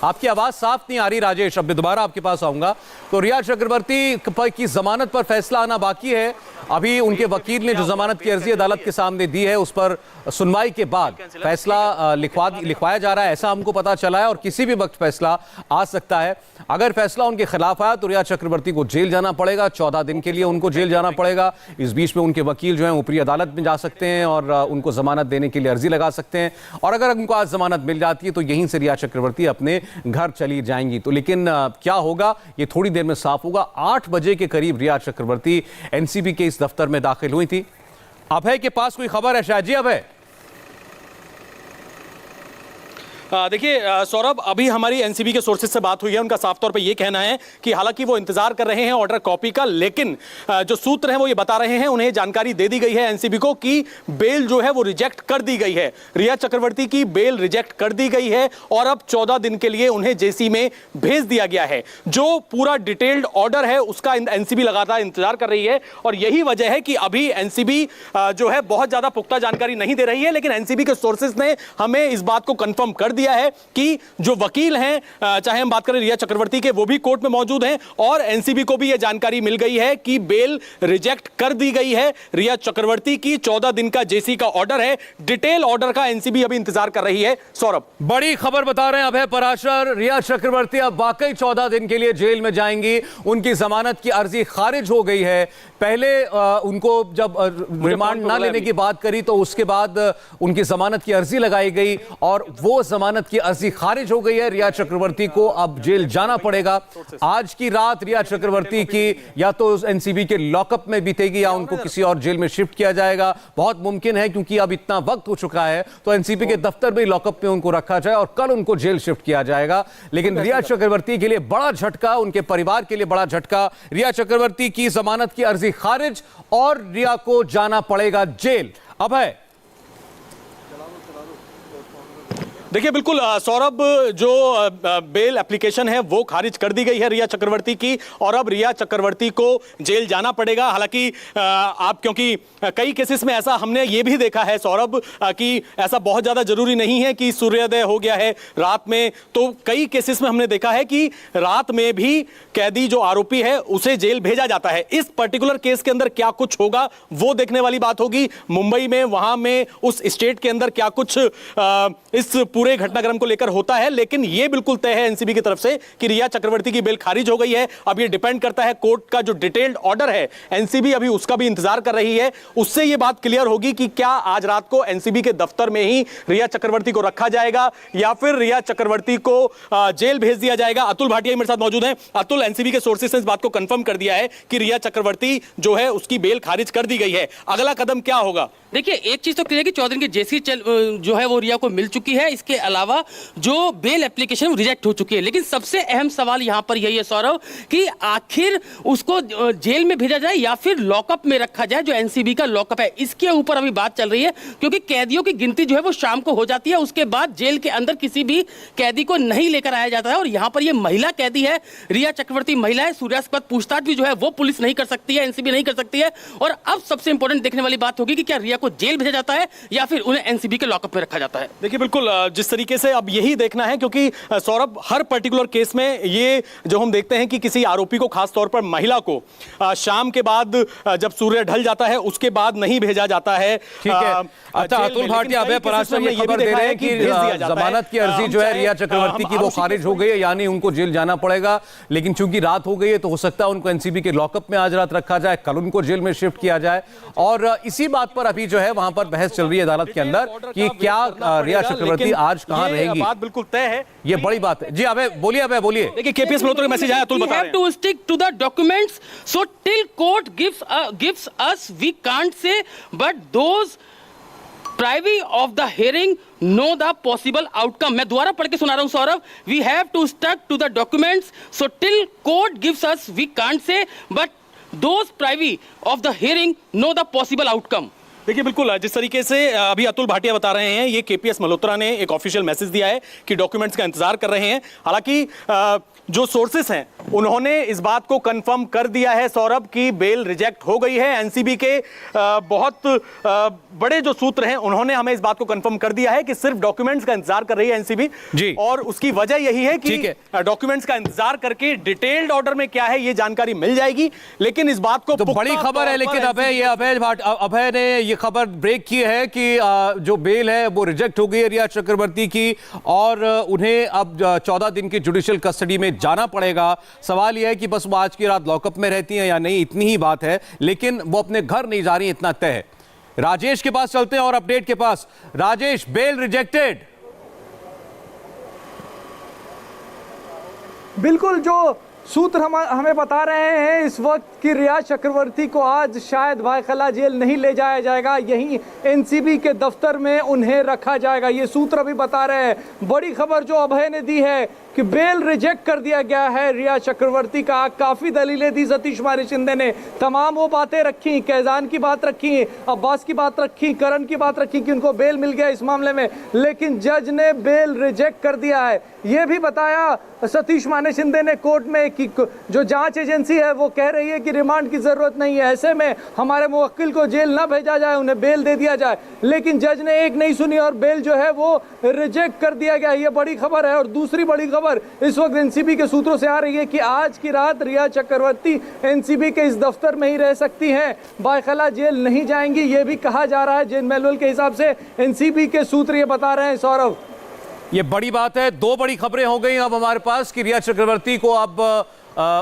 आपकी आवाज साफ नहीं आ रही राजेश, अब मैं दोबारा आपके पास आऊंगा। तो रिया चक्रवर्ती की जमानत पर फैसला आना बाकी है। अभी उनके वकील ने जो जमानत की अर्जी अदालत के सामने दी है उस पर सुनवाई के बाद फैसला लिखवाया जा रहा है, ऐसा हमको पता चला है। और किसी भी वक्त फैसला आ सकता है। अगर फैसला उनके खिलाफ आया तो रिया चक्रवर्ती को जेल जाना पड़ेगा, 14 दिन के लिए उनको जेल जाना पड़ेगा। इस बीच में उनके वकील जो हैं ऊपरी अदालत में जा सकते हैं और उनको जमानत देने के लिए अर्जी लगा सकते हैं। और अगर उनको आज जमानत मिल जाती है तो यहीं से रिया चक्रवर्ती अपने घर चली जाएंगी। तो लेकिन क्या होगा ये थोड़ी देर में साफ होगा। 8 बजे के करीब रिया चक्रवर्ती एनसीबी के इस दफ्तर में दाखिल हुई थी। अभय के पास कोई खबर है शायद? जी अभय। देखिए सौरभ, अभी हमारी एनसीबी के सोर्सेज से बात हुई है। उनका साफ तौर पे ये कहना है कि हालांकि वो इंतजार कर रहे हैं ऑर्डर कॉपी का, लेकिन जो सूत्र हैं वो ये बता रहे हैं, उन्हें जानकारी दे दी गई है एनसीबी को कि बेल जो है वो रिजेक्ट कर दी गई है। रिया चक्रवर्ती की बेल रिजेक्ट कर दी गई है और अब 14 दिन के लिए उन्हें जेसी में भेज दिया गया है। जो पूरा डिटेल्ड ऑर्डर है उसका एनसीबी लगातार इंतजार कर रही है और यही वजह है कि अभी एनसीबी जो है बहुत ज्यादा पुख्ता जानकारी नहीं दे रही है। लेकिन एनसीबी के सोर्सेज ने हमें इस बात को कंफर्म कर दिया है कि जो वकील हैं, चाहे हम बात करें रिया चक्रवर्ती के, वो भी कोर्ट में मौजूद हैं और एनसीबी को भी यह जानकारी मिल गई है कि बेल रिजेक्ट कर दी गई है। रिया चक्रवर्ती की 14 दिन का जेसी का ऑर्डर है। डिटेल ऑर्डर का एनसीबी अभी इंतजार कर रही है। सौरभ, बड़ी खबर बता रहे हैं अभय पराशर, रिया चक्रवर्ती अब वाकई 14 दिन के लिए जेल में जाएंगी। उनकी जमानत की अर्जी खारिज हो गई है। पहले उनको जब रिमांड ना लेने की बात करी तो उसके बाद उनकी जमानत की अर्जी लगाई गई और वो जमानत की अर्जी खारिज हो गई है। रिया चक्रवर्ती को अब जेल जाना पड़ेगा। आज की रात रिया चक्रवर्ती की या तो एनसीबी के लॉकअप में बीतेगी या उनको किसी और जेल में शिफ्ट किया जाएगा। बहुत मुमकिन है क्योंकि अब इतना वक्त हो चुका है तो एनसीबी के दफ्तर में लॉकअप में उनको रखा जाए और कल उनको जेल शिफ्ट किया जाएगा। लेकिन रिया चक्रवर्ती के लिए बड़ा झटका, उनके परिवार के लिए बड़ा झटका। रिया चक्रवर्ती की जमानत की अर्जी खारिज और रिया को जाना पड़ेगा जेल। अभय, देखिए बिल्कुल सौरभ, जो बेल एप्लीकेशन है वो खारिज कर दी गई है रिया चक्रवर्ती की और अब रिया चक्रवर्ती को जेल जाना पड़ेगा। हालांकि आप, क्योंकि कई केसेस में ऐसा हमने ये भी देखा है सौरभ कि ऐसा बहुत ज़्यादा जरूरी नहीं है कि सूर्योदय हो गया है रात में, तो कई केसेस में हमने देखा है कि रात में भी कैदी जो आरोपी है उसे जेल भेजा जाता है। इस पर्टिकुलर केस के अंदर क्या कुछ होगा वो देखने वाली बात होगी। मुंबई में, वहां में, उस स्टेट के अंदर क्या कुछ इस पूरे घटनाक्रम को लेकर होता है। लेकिन यह बिल्कुल तय है एनसीबी की तरफ से कि रिया चक्रवर्ती की बेल खारिज हो गई है। अब यह डिपेंड करता है कोर्ट का जो डिटेल्ड ऑर्डर है, एनसीबी अभी उसका भी इंतजार कर रही है। उससे यह बात क्लियर होगी कि क्या आज रात को एनसीबी के दफ्तर में ही रिया चक्रवर्ती को रखा जाएगा या फिर रिया चक्रवर्ती को जेल भेज दिया जाएगा। अतुल भाटिया मेरे साथ मौजूद हैं। अतुल, एनसीबी के सोर्सेस ने इस बात को कंफर्म कर दिया है कि रिया चक्रवर्ती जो है उसकी बेल खारिज कर दी गई है। अगला कदम क्या होगा? देखिए, एक चीज तो क्लियर है कि 14 दिन की जेसी जो है वो रिया को मिल चुकी है। इसके अलावा जो बेल एप्लीकेशन रिजेक्ट हो चुकी है। लेकिन सबसे अहम सवाल यहां पर यही है सौरभ कि आखिर उसको जेल में भेजा जाए या फिर लॉकअप में रखा जाए, जो एनसीबी का लॉकअप है। इसके ऊपर अभी बात चल रही है क्योंकि कैदियों की गिनती जो है वो शाम को हो जाती है। उसके बाद जेल के अंदर किसी भी कैदी को नहीं लेकर आया जाता है। और यहां पर यह महिला कैदी है, रिया चक्रवर्ती महिला है। सूर्यास्पद पूछताछ भी जो है वो पुलिस नहीं कर सकती है, एनसीबी नहीं कर सकती है। और अब सबसे इंपॉर्टेंट देखने वाली बात होगी कि क्या रिया को जेल भेजा जाता है या फिर उन्हें एनसीबी के लॉकअप में रखा जाता है। देखिए बिल्कुल, जिस तरीके से अब यही देखना है, क्योंकि सौरभ हर पर्टिकुलर केस में ये जो हम देखते हैं कि किसी आरोपी को, खास तौर पर महिला को, शाम के बाद जब सूर्य ढल जाता है उसके बाद नहीं भेजा जाता है। ठीक है। अच्छा, अतुल भाटिया, अभय पराशर ये खबर दे रहे हैं कि जमानत की अर्जी जो है रिया चक्रवर्ती की वो खारिज हो गई है, यानी उनको जेल जाना पड़ेगा। लेकिन चूंकि रात हो गई है तो हो सकता है उनको एनसीबी के लॉकअप में आज रात रखा जाए, कल उनको जेल में शिफ्ट किया जाए। और इसी बात पर अभी जो है वहां पर बहस चल रही है अदालत के अंदर कि क्या रिया चक्रवर्ती आज कहां रहेंगी। बात बिल्कुल तय है, ये बड़ी बात है। जी अभय बोलिए, अभय बोलिए। देखिए केपीएस मल्होत्रा का मैसेज आया, अतुल बता रहे हैं। We have to stick to the documents, so till court gives us, we can't say, but those privy of the hearing know the possible outcome. मैं दोबारा पढ़ के सुना रहा हूं Saurabh. We have to stick to the documents, so till court gives us, we can't say, but those privy of the hearing know the possible outcome. देखिए बिल्कुल जिस तरीके से अभी अतुल भाटिया बता रहे हैं, ये केपीएस मल्होत्रा ने एक ऑफिशियल मैसेज दिया है कि डॉक्यूमेंट्स का इंतजार कर रहे हैं। हालांकि जो सोर्सेस हैं उन्होंने इस बात को कंफर्म कर दिया है सौरभ की बेल रिजेक्ट हो गई है। एनसीबी के बहुत बड़े जो सूत्र हैं उन्होंने हमें इस बात को कंफर्म कर दिया है कि सिर्फ डॉक्यूमेंट्स का इंतजार कर रही है एनसीबी जी। और उसकी वजह यही है कि डॉक्यूमेंट्स का इंतजार करके डिटेल्ड ऑर्डर में क्या है ये जानकारी मिल जाएगी। लेकिन इस बात को तो बड़ी खबर है, लेकिन अभय ने ये खबर ब्रेक की है कि जो बेल है वो रिजेक्ट हो गई है रिया चक्रवर्ती की और उन्हें अब 14 दिन की जुडिशियल कस्टडी में जाना पड़ेगा। सवाल यह है कि बस वो आज की रात लॉकअप में रहती हैं या नहीं, इतनी ही बात है, लेकिन वो अपने घर नहीं जा रही, इतना तय है। राजेश के पास चलते हैं और अपडेट के पास। Rajesh, bell rejected. बिल्कुल, जो सूत्र हमें बता रहे हैं इस वक्त कि रिया चक्रवर्ती को आज शायद भायखला जेल नहीं ले जाया जाएगा, यहीं एनसीबी के दफ्तर में उन्हें रखा जाएगा, ये सूत्र अभी बता रहे हैं। बड़ी खबर जो अभय ने दी है कि बेल रिजेक्ट कर दिया गया है रिया चक्रवर्ती का। काफी दलीलें दी सतीश माने शिंदे ने, तमाम वो बातें रखी, कैजान की बात रखी, अब्बास की बात रखी, करण की बात रखी कि उनको बेल मिल गया इस मामले में, लेकिन जज ने बेल रिजेक्ट कर दिया है। ये भी बताया सतीश माने शिंदे ने कोर्ट में कि जो जांच एजेंसी है वो कह रही है कि रिमांड की जरूरत नहीं है, ऐसे में हमारे मुवक्किल को जेल ना भेजा जाए, उन्हें बेल दे दिया जाए, लेकिन जज ने एक नहीं सुनी और बेल जो है वो रिजेक्ट कर दिया गया। ये बड़ी खबर है। और दूसरी बड़ी खबर इस वक्त एनसीबी के सूत्रों से आ रही है कि आज की रात रिया चक्रवर्ती एनसीबी के इस दफ्तर में ही रह सकती हैं, भायखला जेल नहीं जाएंगी, ये भी कहा जा रहा है। जेन मैनुअल के हिसाब से एनसीबी के सूत्र ये बता रहे हैं। सौरभ, ये बड़ी बात है। दो बड़ी खबरें हो गई अब हमारे पास कि रिया चक्रवर्ती को अब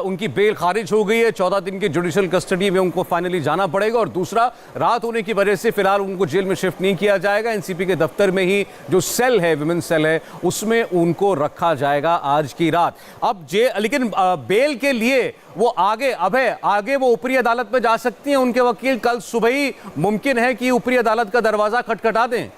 उनकी बेल खारिज हो गई है, 14 दिन की जुडिशियल कस्टडी में उनको फाइनली जाना पड़ेगा, और दूसरा, रात होने की वजह से फिलहाल उनको जेल में शिफ्ट नहीं किया जाएगा, एनसीपी के दफ्तर में ही जो सेल है, विमेन सेल है, उसमें उनको रखा जाएगा आज की रात। अब लेकिन बेल के लिए वो आगे वो ऊपरी अदालत में जा सकती हैं। उनके वकील कल सुबह ही मुमकिन है कि ऊपरी अदालत का दरवाजा खटखटा दें।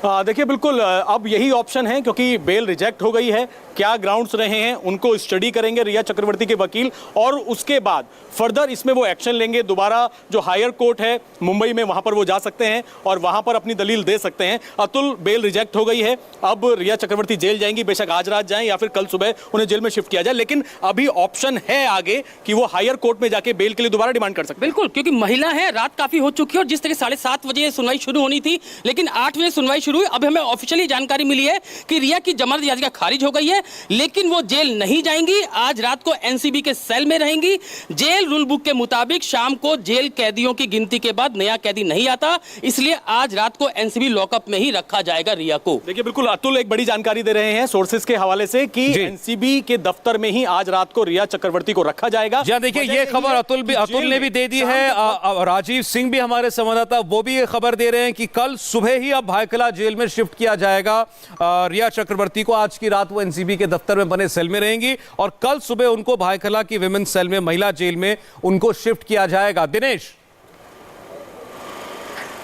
देखिए बिल्कुल अब यही ऑप्शन है, क्योंकि बेल रिजेक्ट हो गई है। क्या ग्राउंड्स रहे हैं उनको स्टडी करेंगे रिया चक्रवर्ती के वकील, और उसके बाद फर्दर इसमें वो एक्शन लेंगे। दोबारा जो हायर कोर्ट है मुंबई में, वहां पर वो जा सकते हैं और वहां पर अपनी दलील दे सकते हैं। अतुल, बेल रिजेक्ट हो गई है, अब रिया चक्रवर्ती जेल जाएंगी, बेशक आज रात जाएं या फिर कल सुबह उन्हें जेल में शिफ्ट किया जाए, लेकिन अभी ऑप्शन है आगे कि वो हायर कोर्ट में जाके बेल के लिए दोबारा डिमांड कर सकते हैं। बिल्कुल, क्योंकि महिला है, रात काफी हो चुकी है और जिस तरह 7:30 बजे सुनवाई शुरू होनी थी, लेकिन 8 बजे सुनवाई शुरू हुई। अब हमें ऑफिशियली जानकारी मिली है कि रिया की जमानत याचिका खारिज हो गई है, लेकिन वो जेल नहीं जाएंगी। आज रात को एनसीबी के सेल में रहेंगी। जेल रूल बुक के मुताबिक शाम को जेल कैदियों की गिनती के बाद नया कैदी नहीं आता, इसलिए आज रात को एनसीबी लॉकअप में ही रखा जाएगा रिया को। देखिए बिल्कुल अतुल एक बड़ी जानकारी दे रहे हैं सोर्सेज के हवाले से कि एनसीबी के दफ्तर में ही आज रात को रिया चक्रवर्ती को रखा जाएगा। देखिए ये खबर अतुल ने भी दे दी है, राजीव सिंह भी हमारे संवाददाता वो भी ये खबर दे रहे हैं कि कल सुबह ही अब भायखला जेल में शिफ्ट किया जाएगा रिया चक्रवर्ती को। आज की रात वो एनसीबी के दफ्तर में बने सेल में रहेंगी और कल सुबह उनको भायखला की विमेन सेल में, महिला जेल में उनको शिफ्ट किया जाएगा। दिनेश,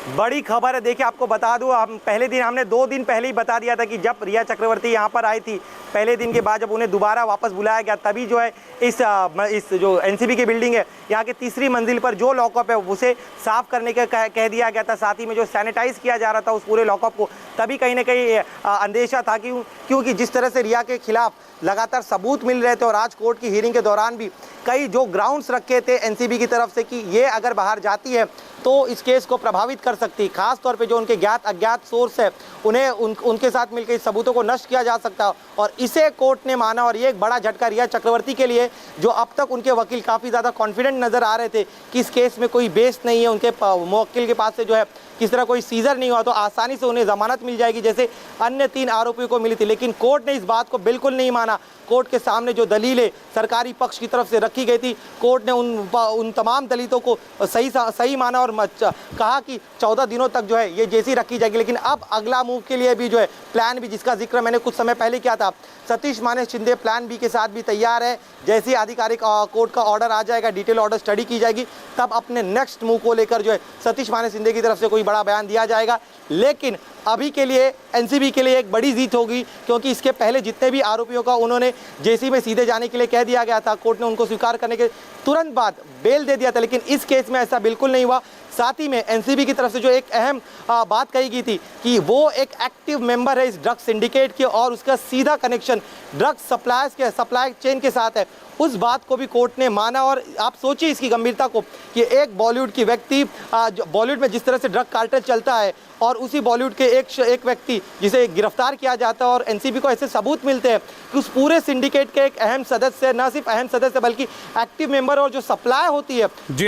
बड़ी खबर है। देखिए आपको बता दूं, हम पहले दिन, हमने 2 दिन पहले ही बता दिया था कि जब रिया चक्रवर्ती यहाँ पर आई थी, पहले दिन के बाद जब उन्हें दोबारा वापस बुलाया गया, तभी जो है इस जो एनसीबी की बिल्डिंग है यहाँ की तीसरी मंजिल पर जो लॉकअप है उसे साफ करने का कह दिया गया था, साथ ही में जो सैनिटाइज किया जा रहा था उस पूरे लॉकअप को, तभी कहीं ना कहीं अंदेशा था कि क्योंकि जिस तरह से रिया के खिलाफ लगातार सबूत मिल रहे थे और आज कोर्ट की हियरिंग के दौरान भी कई जो ग्राउंड्स रखे थे एनसीबी की तरफ से कि ये अगर बाहर जाती है तो इस केस को प्रभावित कर सकती है, खास तौर पे जो उनके ज्ञात अज्ञात सोर्स है उन्हें उनके साथ मिलकर इस सबूतों को नष्ट किया जा सकता है, और इसे कोर्ट ने माना। और ये एक बड़ा झटका रिया चक्रवर्ती के लिए, जो अब तक उनके वकील काफ़ी ज़्यादा कॉन्फिडेंट नज़र आ रहे थे कि इस केस में कोई बेस नहीं है, उनके मुवक्किल के पास से जो है किस तरह कोई सीजर नहीं हुआ तो आसानी से उन्हें जमानत मिल जाएगी जैसे अन्य 3 आरोपियों को मिली थी, लेकिन कोर्ट ने इस बात को बिल्कुल नहीं माना। कोर्ट के सामने जो दलीलें सरकारी पक्ष की तरफ से रखी गई थी, कोर्ट ने उन तमाम दलीलों को सही माना और कहा कि 14 दिनों तक जो है ये जैसी रखी जाएगी। लेकिन अब अगला मूव के लिए भी जो है प्लान बी, जिसका जिक्र मैंने कुछ समय पहले किया था, सतीश माने शिंदे प्लान बी के साथ भी तैयार है। जैसे ही आधिकारिक कोर्ट का ऑर्डर आ जाएगा, डिटेल ऑर्डर स्टडी की जाएगी, तब अपने नेक्स्ट मूव को लेकर जो है सतीश माने शिंदे की तरफ से कोई बड़ा बयान दिया जाएगा। लेकिन अभी के लिए एनसीबी के लिए एक बड़ी जीत होगी, क्योंकि इसके पहले जितने भी आरोपियों का उन्होंने जेसी में सीधे जाने के लिए कह दिया गया था, कोर्ट ने उनको स्वीकार करने के तुरंत बाद बेल दे दिया था, लेकिन इस केस में ऐसा बिल्कुल नहीं हुआ। साथ ही में एनसीबी की तरफ से जो एक अहम बात कही गई थी कि वो एक एक्टिव मेंबर है इस ड्रग सिंडिकेट के और उसका सीधा कनेक्शन ड्रग सप्लायर्स के सप्लाई चेन के साथ है, उस बात को भी कोर्ट ने माना। और आप सोचिए इसकी गंभीरता को कि एक बॉलीवुड की व्यक्ति, बॉलीवुड में जिस तरह से ड्रग कार्टेल चलता है और उसी बॉलीवुड के एक व्यक्ति जिसे गिरफ्तार किया जाता है और एनसीबी को ऐसे सबूत मिलते हैं कि उस पूरे सिंडिकेट के एक अहम सदस्य, न सिर्फ अहम सदस्य बल्कि एक्टिव मेंबर और जो सप्लाई होती है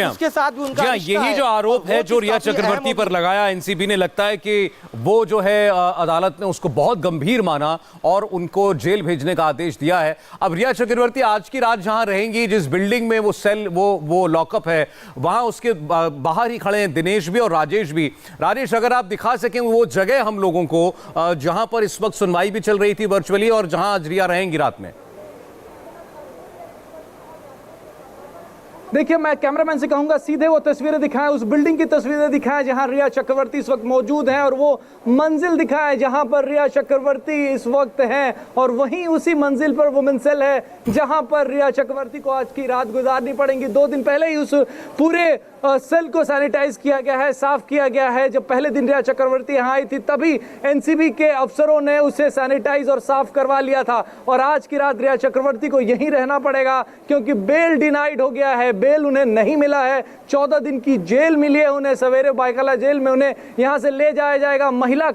उसके साथ भी उनका यही जो आरोप है जो रिया चक्रवर्ती पर लगाया एनसीबी ने, लगता है कि वो जो है अदालत ने उसको बहुत गंभीर माना और उनको जेल भेजने का आदेश दिया है। अब रिया चक्रवर्ती आज की रात जहां रहेंगी, जिस बिल्डिंग में वो सेल वो लॉकअप है, वहां उसके बाहर ही खड़े हैं दिनेश भी और राजेश भी। राजेश, अगर आप दिखा सकें वो जगह हम लोगों को जहां पर इस वक्त सुनवाई भी चल रही थी वर्चुअली और जहां आज रिया रहेंगी रात में। देखिए, मैं कैमरामैन से कहूंगा सीधे वो तस्वीरें दिखाएं, उस बिल्डिंग की तस्वीरें दिखाएं जहां रिया चक्रवर्ती इस वक्त मौजूद हैं और वो मंजिल दिखाएं जहां पर रिया चक्रवर्ती इस वक्त हैं, और वहीं उसी मंजिल पर वुमेन सेल है जहां पर रिया चक्रवर्ती को आज की रात गुजारनी पड़ेगी। 2 दिन पहले ही उस पूरे सेल को सैनिटाइज किया गया है, साफ किया गया है। जब पहले दिन रिया चक्रवर्ती यहाँ आई थी तभी एनसीबी के अफसरों ने उसे सैनिटाइज और साफ करवा लिया था, और आज की रात रिया चक्रवर्ती को यहीं रहना पड़ेगा क्योंकि बेल डिनाइड हो गया है, बेल उन्हें नहीं मिला है। 14 दिन की जेल मिली है उन्हें, सवेरे बायकला जेल में उन्हें यहाँ से ले जाया जाएगा। महिला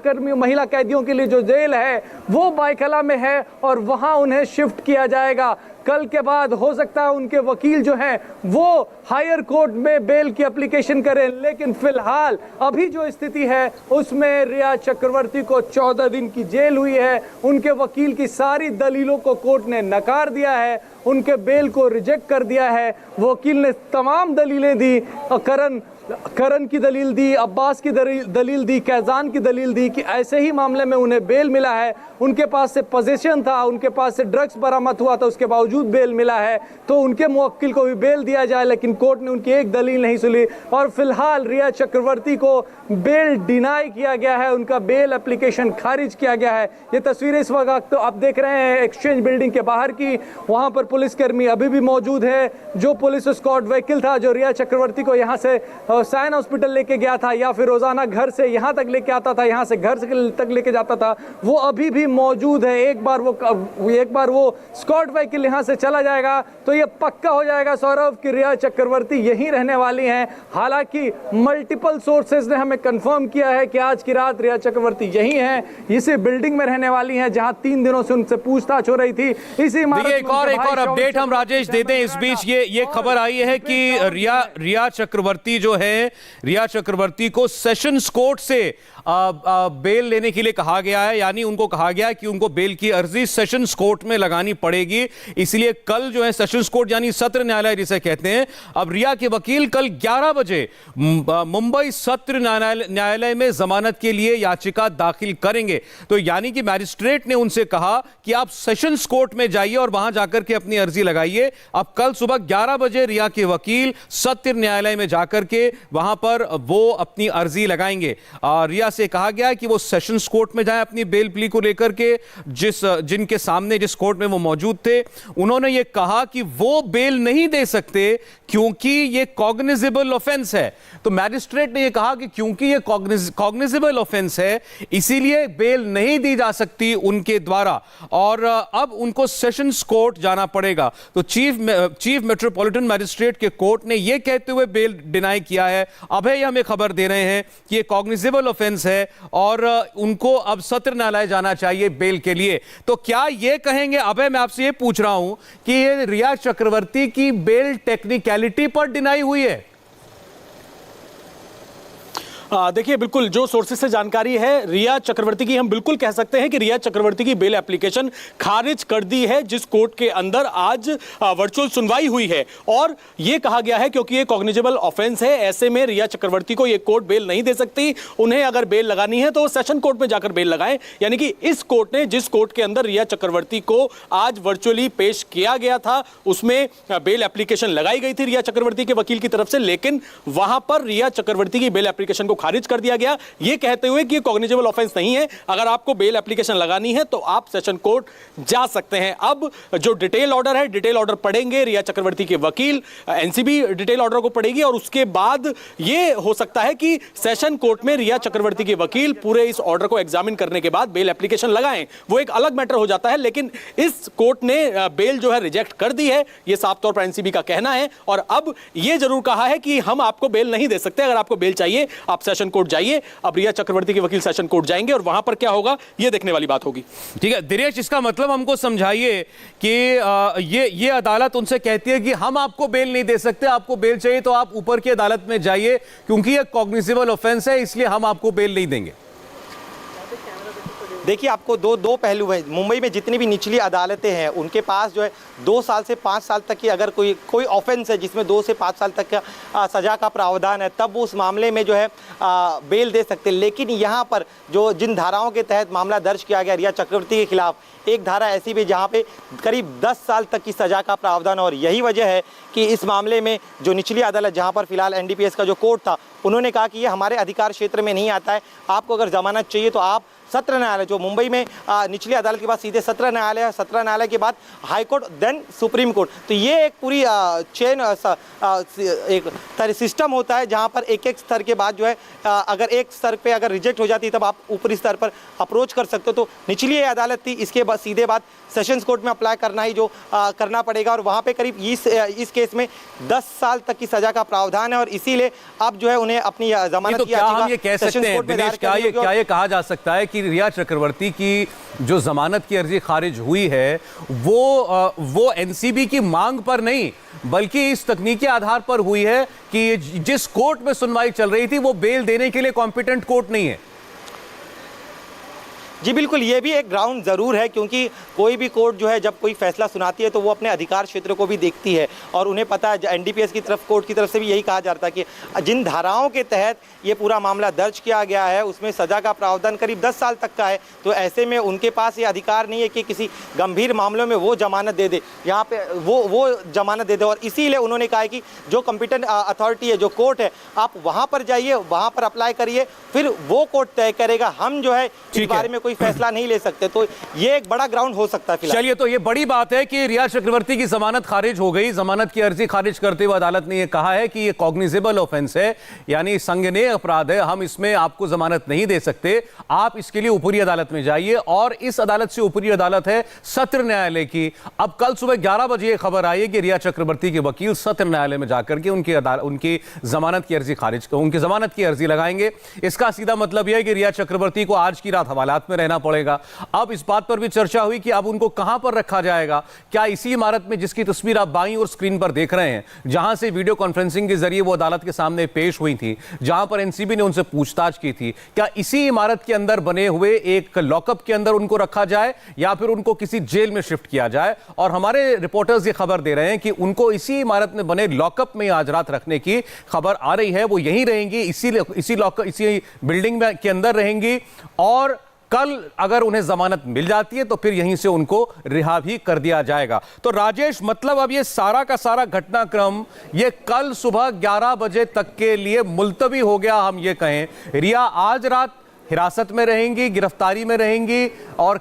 कैदियों के लिए जो जेल है वो बायकला में है और वहाँ उन्हें शिफ्ट किया जाएगा। कल के बाद हो सकता है उनके वकील जो हैं वो हायर कोर्ट में बेल की एप्लीकेशन करें, लेकिन फिलहाल अभी जो स्थिति है उसमें रिया चक्रवर्ती को 14 दिन की जेल हुई है। उनके वकील की सारी दलीलों को कोर्ट ने नकार दिया है, उनके बेल को रिजेक्ट कर दिया है। वकील ने तमाम दलीलें दी, करण की दलील दी, अब्बास की दलील दी, कैजान की दलील दी कि ऐसे ही मामले में उन्हें बेल मिला है, उनके पास से पोजीशन था, उनके पास से ड्रग्स बरामद हुआ था, उसके बावजूद बेल मिला है, तो उनके मुवक्किल को भी बेल दिया जाए, लेकिन कोर्ट ने उनकी एक दलील नहीं सुनी और फिलहाल रिया चक्रवर्ती को बेल डिनाई किया गया है, उनका बेल एप्लीकेशन खारिज किया गया है। ये तस्वीरें इस वक्त तो आप देख रहे हैं एक्सचेंज बिल्डिंग के बाहर की, वहां पर पुलिसकर्मी अभी भी मौजूद है। जो पुलिस स्क्वाड व्हीकल था जो रिया चक्रवर्ती को यहाँ से साइन हॉस्पिटल लेके गया था या फिर रोजाना घर से यहाँ तक लेके आता था, यहाँ से घर तक लेके जाता था, वो अभी भी मौजूद है। एक बार वो स्क्वाड व्हीकल यहाँ से चला जाएगा तो ये पक्का हो जाएगा सौरभ कि रिया चक्रवर्ती यहीं रहने वाली हैं। हालांकि मल्टीपल सोर्सेज ने हमें कंफर्म किया है कि आज की रात रिया चक्रवर्ती यहीं हैं, इसी बिल्डिंग में रहने वाली हैं जहां 3 दिनों से उनसे पूछताछ हो रही थी। इसी एक और अपडेट हम राजेश देते हैं। इस बीच ये खबर आई है कि रिया चक्रवर्ती जो है, रिया चक्रवर्ती को सेशंस कोर्ट से बेल लेने के लिए कहा गया है, यानी उनको कहा गया है कि उनको बेल की अर्जी सेशंस कोर्ट में लगानी पड़ेगी। इसलिए कल जो है सेशंस कोर्ट यानी सत्र न्यायालय जिसे कहते हैं, अब रिया के वकील कल 11 बजे मुंबई सत्र न्यायालय में जमानत के लिए याचिका दाखिल करेंगे। तो यानी कि मैजिस्ट्रेट ने उनसे कहा कि आप सेशंस कोर्ट में जाइए और वहां जाकर के अपनी अर्जी लगाइए। अब कल सुबह 11 बजे रिया के वकील सत्र न्यायालय में जाकर के वहां पर वो अपनी अर्जी लगाएंगे। रिया से कहा गया कि वो सेशंस कोर्ट में जाएं अपनी बेल प्ली को लेकर के, जिनके सामने जिस कोर्ट में वो मौजूद थे उन्होंने ये कहा कि वो बेल नहीं दे सकते क्योंकि ये कॉग्निजेबल ऑफेंस है। तो मैजिस्ट्रेट ने ये कहा कि क्योंकि ये कॉग्निजेबल ऑफेंस है इसीलिए बेल नहीं दी जा सकती उनके द्वारा और अब उनको सेशंस कोर्ट जाना पड़ेगा। तो चीफ मेट्रोपॉलिटन मैजिस्ट्रेट के कोर्ट ने यह कहते हुए बेल डिनाई किया है। अभय हमें खबर दे रहे हैं कि ये कॉग्निजेबल ऑफेंस है और उनको अब सत्र न्यायालय जाना चाहिए बेल के लिए। तो क्या ये कहेंगे अभय, मैं आपसे ये पूछ रहा हूं कि ये रिया चक्रवर्ती की बेल टेक्निकलिटी पर डिनाई हुई है? देखिए, बिल्कुल जो सोर्सेज से जानकारी है रिया चक्रवर्ती की, हम बिल्कुल कह सकते हैं कि रिया चक्रवर्ती की बेल एप्लीकेशन खारिज कर दी है जिस कोर्ट के अंदर आज वर्चुअल सुनवाई हुई है। और यह कहा गया है क्योंकि ये कॉग्निजेबल ऑफेंस है, ऐसे में रिया चक्रवर्ती को ये कोर्ट बेल नहीं दे सकती। उन्हें अगर बेल लगानी है तो सेशन कोर्ट में जाकर बेल लगाएं। यानी कि इस कोर्ट ने, जिस कोर्ट के अंदर रिया चक्रवर्ती को आज वर्चुअली पेश किया गया था, उसमें बेल एप्लीकेशन लगाई गई थी रिया चक्रवर्ती के वकील की तरफ से, लेकिन वहां पर रिया चक्रवर्ती की बेल एप्लीकेशन को खारिज कर दिया गया, ये कहते हुए कि कॉग्निजेबल ऑफेंस नहीं है, अगर आपको बेल एप्लीकेशन लगानी है तो आप सेशन कोर्ट जा सकते हैं। अब जो डिटेल ऑर्डर है, डिटेल ऑर्डर पढ़ेंगे रिया चक्रवर्ती के वकील, एनसीबी डिटेल ऑर्डर को पढ़ेगी और उसके बाद ये हो सकता है कि सेशन कोर्ट में रिया चक्रवर्ती के वकील पूरे इस ऑर्डर को एग्जामिन करने के बाद बेल एप्लीकेशन लगाएं। वो एक अलग मैटर हो जाता है, लेकिन इस कोर्ट ने बेल जो है रिजेक्ट कर दी है, ये साफ तौर पर एनसीबी का कहना है। और अब ये जरूर कहा है कि हम आपको बेल नहीं दे सकते, अगर आपको बेल चाहिए आप सेशन कोर्ट जाइए। अब रिया चक्रवर्ती के वकील सेशन कोर्ट जाएंगे और वहां पर क्या होगा ये देखने वाली बात होगी। ठीक है दिनेश, इसका मतलब हमको समझाइए कि ये अदालत उनसे कहती है कि हम आपको बेल नहीं दे सकते, आपको बेल चाहिए तो आप ऊपर की अदालत में जाइए, क्योंकि ये कॉग्निजेबल ऑफेंस है, इसलिए हम आपको बेल नहीं देंगे। देखिए, आपको दो पहलू हैं। मुंबई में जितनी भी निचली अदालतें हैं उनके पास जो है 2 साल से 5 साल तक की अगर कोई ऑफेंस है जिसमें 2 से 5 साल तक का सज़ा का प्रावधान है, तब वो उस मामले में जो है बेल दे सकते हैं। लेकिन यहाँ पर जो जिन धाराओं के तहत मामला दर्ज किया गया रिया चक्रवर्ती के खिलाफ, एक धारा ऐसी भी जहाँ पे करीब 10 साल तक की सज़ा का प्रावधान, और यही वजह है कि इस मामले में जो निचली अदालत जहाँ पर फिलहाल एनडीपीएस का जो कोर्ट था, उन्होंने कहा कि ये हमारे अधिकार क्षेत्र में नहीं आता है, आपको अगर जमानत चाहिए तो आप सत्र न्यायालय, जो मुंबई में निचली अदालत के बाद सीधे सत्र न्यायालय है, सत्र न्यायालय के बाद high court, then supreme court. तो ये एक पूरी चेन एक सिस्टम होता है जहां पर एक स्तर के बाद जो है अगर एक स्तर पे अगर रिजेक्ट हो जाती है तब आप ऊपरी स्तर पर अप्रोच कर सकते हो। तो निचली अदालत थी, इसके बाद सीधे बाद सेशंस कोर्ट में अप्लाई करना ही जो करना पड़ेगा, और वहाँ पे करीब इस केस में 10 साल तक की सज़ा का प्रावधान है, और इसीलिए अब जो है उन्हें अपनी जमानत तो क्या हम ये कह सकते हैं दिनेश, क्या ये कहा जा सकता है कि रिया चक्रवर्ती की जो जमानत की अर्जी खारिज हुई है वो एनसीबी की मांग पर नहीं बल्कि इस तकनीकी आधार पर हुई है कि जिस कोर्ट में सुनवाई चल रही थी वो बेल देने के लिए कॉम्पिटेंट कोर्ट नहीं है? जी बिल्कुल, ये भी एक ग्राउंड ज़रूर है, क्योंकि कोई भी कोर्ट जो है जब कोई फैसला सुनाती है तो वो अपने अधिकार क्षेत्र को भी देखती है, और उन्हें पता है एनडीपीएस की तरफ, कोर्ट की तरफ से भी यही कहा जाता है कि जिन धाराओं के तहत ये पूरा मामला दर्ज किया गया है उसमें सज़ा का प्रावधान करीब 10 साल तक का है। तो ऐसे में उनके पास ये अधिकार नहीं है कि किसी गंभीर मामलों में वो जमानत दे दे, यहाँ पे वो जमानत दे दे। और इसीलिए उन्होंने कहा है कि जो कॉम्पिटेंट अथॉरिटी है, जो कोर्ट है, आप वहाँ पर जाइए, वहाँ पर अप्लाई करिए, फिर वो कोर्ट तय करेगा, हम जो है इस बारे में फैसला नहीं ले सकते। तो ये एक बड़ा ग्राउंड हो सकता है। चलिए, तो ये बड़ी बात है कि रिया चक्रवर्ती की जमानत खारिज हो गई। जमानत की अर्जी खारिज करते हुए अदालत ने यह कहा है कि ये कॉग्निजेबल ऑफेंस है, यानी संज्ञेय अपराध है, हम इसमें आपको जमानत नहीं दे सकते, आप इसके लिए ऊपरी अदालत में जाइए। और इस अदालत से ऊपरी अदालत है सत्र न्यायालय की। अब कल सुबह 11 बजे खबर आई है कि रिया चक्रवर्ती के वकील सत्र न्यायालय में जाकर के उनकी जमानत की अर्जी उनकी जमानत की अर्जी लगाएंगे। इसका सीधा मतलब यह है कि रिया चक्रवर्ती को आज की रात हवालात में रहना पड़ेगा। अब इस बात पर भी चर्चा हुई कि अब उनको कहां पर रखा जाएगा। क्या इसी इमारत में जिसकी तस्वीर आप बाईं और स्क्रीन पर देख रहे हैं, जहां से वीडियो कॉन्फ्रेंसिंग के जरिए वो अदालत के सामने पेश हुई थी, जहां पर एनसीबी ने उनसे पूछताछ की थी, क्या इसी इमारत के अंदर बने हुए एक लॉकअप के अंदर उनको रखा जाए या फिर उनको किसी जेल में शिफ्ट किया जाए? और हमारे रिपोर्टर्स ये खबर दे रहे हैं कि उनको इसी इमारत में बने लॉकअप में आज रात रखने की खबर आ रही है। वो यहीं रहेंगी, इसी बिल्डिंग के अंदर रहेंगी, और कल अगर उन्हें जमानत मिल जाती है तो फिर यहीं से उनको रिहा भी कर दिया जाएगा। तो राजेश, मतलब अब ये सारा का सारा घटनाक्रम ये कल सुबह 11 बजे तक के लिए मुलतवी हो गया, हम ये कहें। रिया आज रात हिरासत में रहेंगी, गिरफ्तारी में रहेंगी, और